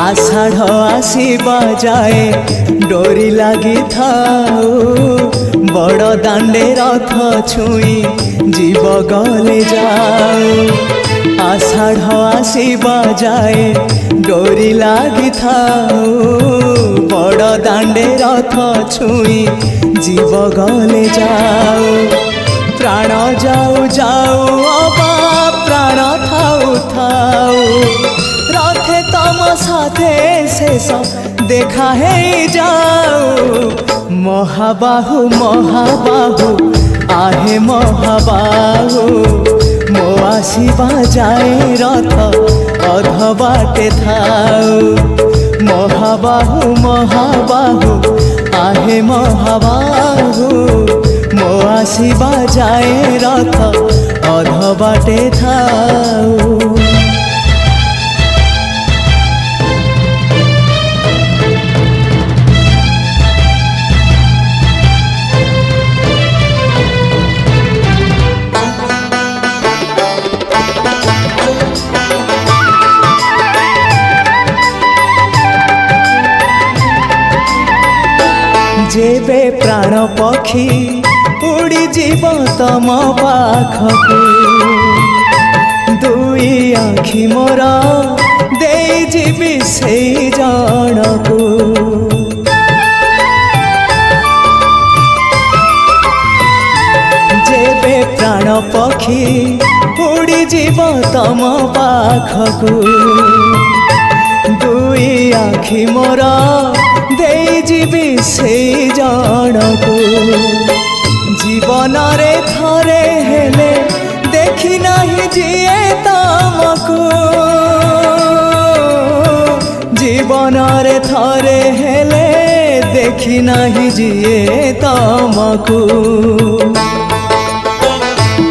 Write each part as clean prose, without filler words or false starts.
आषाढ़ आसीबा जाए डोरी लगी थाओ बड़ दांडे रथ छुई जीव गले जाओ। आषाढ़ आसीबा जाए डोरी लगी थाओ बड़ दांडे रथ छुई जीव गले जाओ। प्राण जाऊ जाऊ अबा प्राण थाऊ थाऊ रथे तम साथे शेष देखा है जाओ। महाबाहु महाबाहु आहे महाबाहु मो आसीबा जाए रथ अध बाटे थाऊ। महाबाहु महाबाहु आहे महाबाहु मो आसीबा जाए रथ अध बाटे थाऊ। जेबे प्राण पक्षी उड़ी जीव तम पाखकू दुई आखि मोर दे जीवी से जनकू। जेबे प्राण पक्षी उड़ी जीव तम पाखकू दुई आखि मोर दे जीवी से जनकू। जीवन रे थरे हेले देखी नहीं जिए तमकू। जीवन रे थरे हेले देखी नहीं जिए तमकू।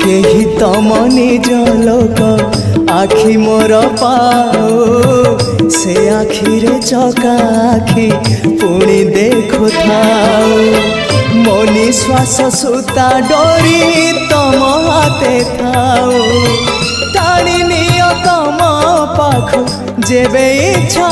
केही तम निज लोक आखि मोर पाओ से आखि रे चका आखि पुणी देखु थाओ। मो निश्वास सूता डोरी तम हाथे थाओ टाणी नियो तम पाखु जेबे इच्छा